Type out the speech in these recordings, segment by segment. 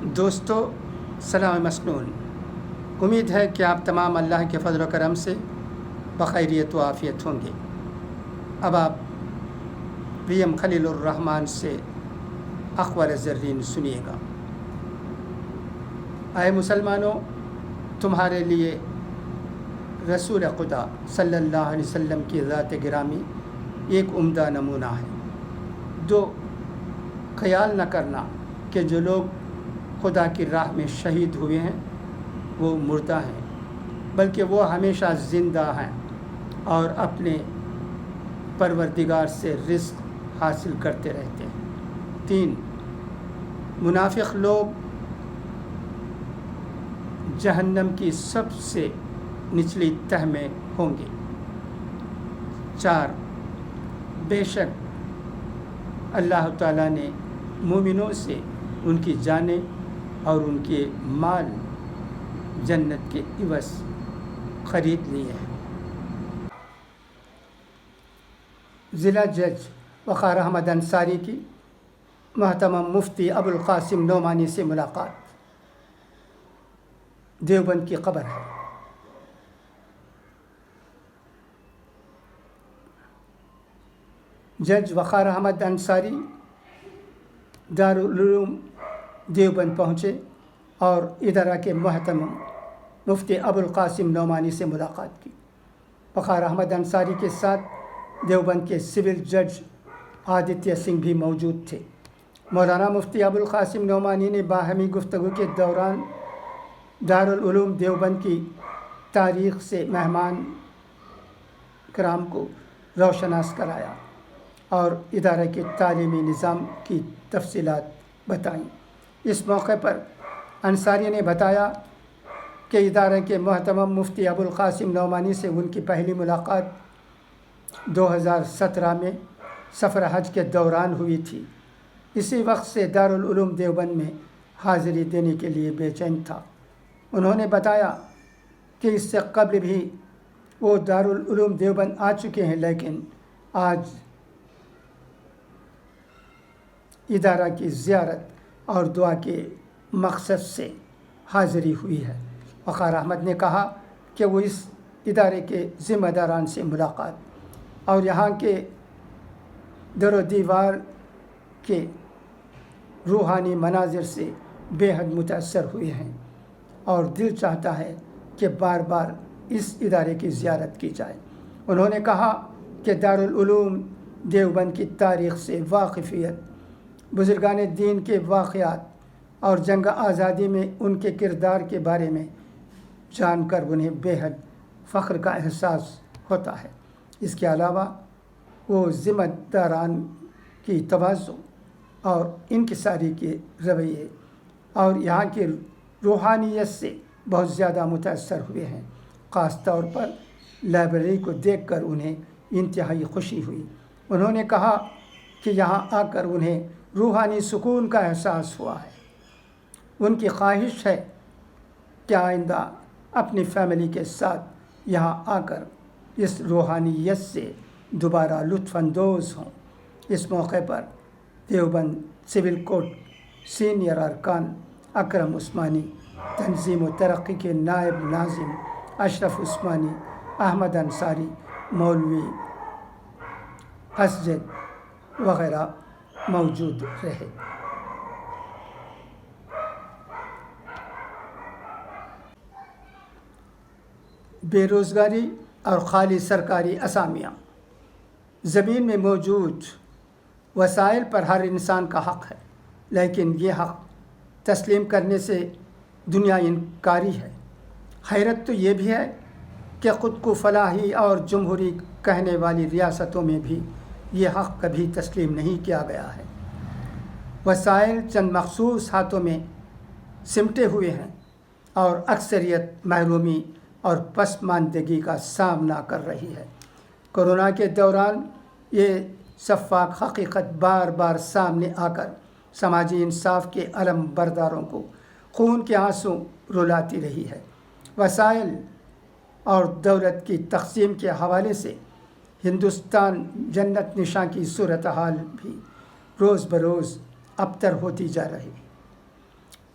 دوستو، سلام مسنون۔ امید ہے کہ آپ تمام اللہ کے فضل و کرم سے بخیریت و عافیت ہوں گے۔ اب آپ وی ایم خلیل الرحمن سے اخبار زرین سنیے گا۔ اے مسلمانوں، تمہارے لیے رسول خدا صلی اللہ علیہ وسلم کی ذات گرامی ایک عمدہ نمونہ ہے۔ دو، خیال نہ کرنا کہ جو لوگ خدا کی راہ میں شہید ہوئے ہیں وہ مردہ ہیں، بلکہ وہ ہمیشہ زندہ ہیں اور اپنے پروردگار سے رزق حاصل کرتے رہتے ہیں۔ تین، منافق لوگ جہنم کی سب سے نچلی تہ میں ہوں گے۔ چار، بے شک اللہ تعالیٰ نے مومنوں سے ان کی جانیں اور ان کے مال جنت کے عوض خرید لیے ہیں۔ ضلع جج وقار احمد انصاری کی محترم مفتی ابوالقاسم نعمانی سے ملاقات۔ دیوبند کی قبر ہے۔ جج وقار احمد انصاری دارالعلوم دیوبند پہنچے اور ادارہ کے محترم مفتی ابوالقاسم نعمانی سے ملاقات کی۔ وقار احمد انصاری کے ساتھ دیوبند کے سول جج آدتیہ سنگھ بھی موجود تھے۔ مولانا مفتی ابوالقاسم نعمانی نے باہمی گفتگو کے دوران دارالعلوم دیوبند کی تاریخ سے مہمان کرام کو روشناس کرایا اور ادارے کے تعلیمی نظام کی تفصیلات بتائیں۔ اس موقع پر انصاری نے بتایا کہ ادارے کے محترم مفتی ابوالقاسم نعمانی سے ان کی پہلی ملاقات 2017 میں سفر حج کے دوران ہوئی تھی۔ اسی وقت سے دارالعلوم دیوبند میں حاضری دینے کے لیے بے چین تھا۔ انہوں نے بتایا کہ اس سے قبل بھی وہ دارالعلوم دیوبند آ چکے ہیں، لیکن آج ادارہ کی زیارت اور دعا کے مقصد سے حاضری ہوئی ہے۔ وقار احمد نے کہا کہ وہ اس ادارے کے ذمہ داران سے ملاقات اور یہاں کے در و دیوار کے روحانی مناظر سے بے حد متاثر ہوئے ہیں اور دل چاہتا ہے کہ بار بار اس ادارے کی زیارت کی جائے۔ انہوں نے کہا کہ دارالعلوم دیوبند کی تاریخ سے واقفیت، بزرگان دین کے واقعات اور جنگ آزادی میں ان کے کردار کے بارے میں جان کر انہیں بے حد فخر کا احساس ہوتا ہے۔ اس کے علاوہ وہ ذمہ داران کی تواضع اور انکساری کے رویے اور یہاں کی روحانیت سے بہت زیادہ متاثر ہوئے ہیں۔ خاص طور پر لائبریری کو دیکھ کر انہیں انتہائی خوشی ہوئی۔ انہوں نے کہا کہ یہاں آ کر انہیں روحانی سکون کا احساس ہوا ہے۔ ان کی خواہش ہے کہ آئندہ اپنی فیملی کے ساتھ یہاں آ کر اس روحانیت سے دوبارہ لطف اندوز ہوں۔ اس موقع پر دیوبند سول کورٹ سینئر ارکان اکرم عثمانی، تنظیم و ترقی کے نائب ناظم اشرف عثمانی، احمد انصاری، مولوی اسجد وغیرہ موجود رہے۔ بے روزگاری اور خالی سرکاری اسامیاں۔ زمین میں موجود وسائل پر ہر انسان کا حق ہے، لیکن یہ حق تسلیم کرنے سے دنیا انکاری ہے۔ حیرت تو یہ بھی ہے کہ خود کو فلاحی اور جمہوری کہنے والی ریاستوں میں بھی یہ حق کبھی تسلیم نہیں کیا گیا ہے۔ وسائل چند مخصوص ہاتھوں میں سمٹے ہوئے ہیں اور اکثریت محرومی اور پسماندگی کا سامنا کر رہی ہے۔ کورونا کے دوران یہ شفاف حقیقت بار بار سامنے آ کر سماجی انصاف کے علم برداروں کو خون کے آنسو رلاتی رہی ہے۔ وسائل اور دولت کی تقسیم کے حوالے سے ہندوستان جنت نشاں کی صورتحال بھی روز بروز ابتر ہوتی جا رہی ہے۔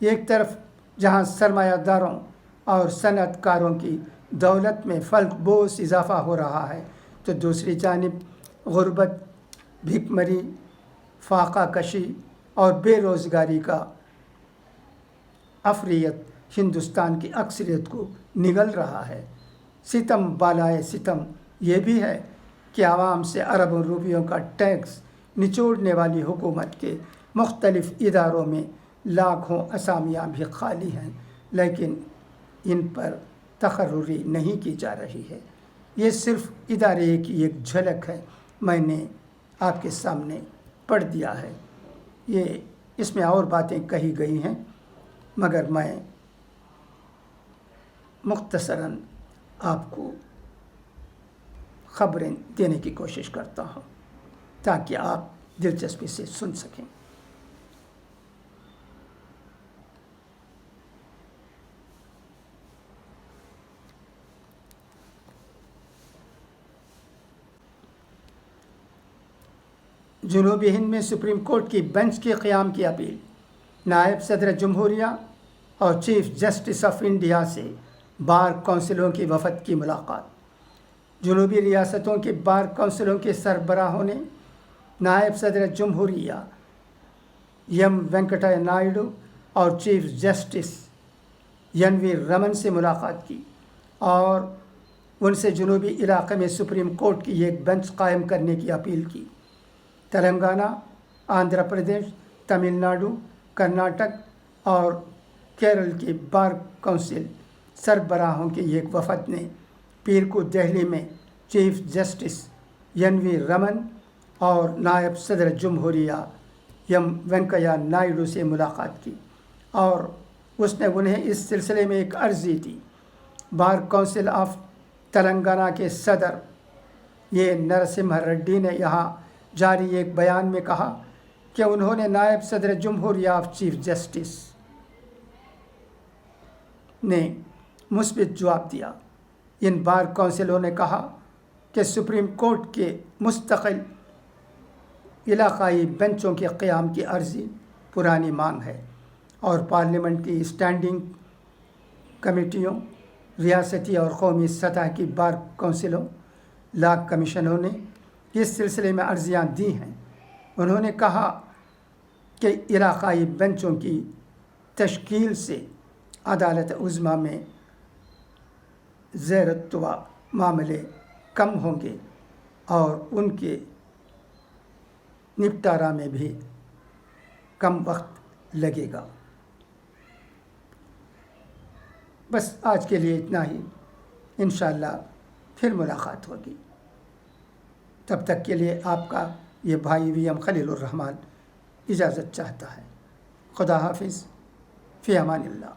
ایک طرف جہاں سرمایہ داروں اور صنعت کاروں کی دولت میں فلک بوس اضافہ ہو رہا ہے، تو دوسری جانب غربت، بھیک مری، فاقہ کشی اور بے روزگاری کا افریت ہندوستان کی اکثریت کو نگل رہا ہے۔ ستم بالائے ستم یہ بھی ہے کہ عوام سے اربوں روپیوں کا ٹیکس نچوڑنے والی حکومت کے مختلف اداروں میں لاکھوں اسامیاں بھی خالی ہیں، لیکن ان پر تقرری نہیں کی جا رہی ہے۔ یہ صرف ادارے کی ایک جھلک ہے، میں نے آپ کے سامنے پڑھ دیا ہے۔ اس میں اور باتیں کہی گئی ہیں، مگر میں مختصراً آپ کو خبریں دینے کی کوشش کرتا ہوں تاکہ آپ دلچسپی سے سن سکیں۔ جنوبی ہند میں سپریم کورٹ کی بینچ کے قیام کی اپیل، نائب صدر جمہوریہ اور چیف جسٹس آف انڈیا سے بار کونسلوں کی وفد کی ملاقات۔ جنوبی ریاستوں کے بار کونسلوں کے سربراہوں نے نائب صدر جمہوریہ ایم وینکٹیا نائیڈو اور چیف جسٹس این وی رمن سے ملاقات کی اور ان سے جنوبی علاقے میں سپریم کورٹ کی ایک بینچ قائم کرنے کی اپیل کی۔ تلنگانہ، آندھرا پردیش، تمل ناڈو، کرناٹک اور کیرل کے بار کونسل سربراہوں کی ایک وفد نے پیر کو دہلی میں چیف جسٹس این وی رمن اور نائب صدر جمہوریہ ایم وینکیا نائیڈو سے ملاقات کی اور اس نے انہیں اس سلسلے میں ایک عرضی دی۔ بار کونسل آف تلنگانہ کے صدر نرسمہا ریڈی نے یہاں جاری ایک بیان میں کہا کہ انہوں نے نائب صدر جمہوریہ اور چیف جسٹس نے مثبت جواب دیا۔ ان بار کونسلوں نے کہا کہ سپریم کورٹ کے مستقل علاقائی بینچوں کے قیام کی عرضی پرانی مانگ ہے اور پارلیمنٹ کی اسٹینڈنگ کمیٹیوں، ریاستی اور قومی سطح کی بار کونسلوں، لا کمیشنوں نے اس سلسلے میں عرضیاں دی ہیں۔ انہوں نے کہا کہ علاقائی بینچوں کی تشکیل سے عدالت عظمیٰ میں زیر التواء معاملے کم ہوں گے اور ان کے نپٹارہ میں بھی کم وقت لگے گا۔ بس آج کے لیے اتنا ہی، انشاءاللہ پھر ملاقات ہوگی۔ تب تک کے لیے آپ کا یہ بھائی وی ایم خلیل الرحمن اجازت چاہتا ہے۔ خدا حافظ، فی امان اللہ۔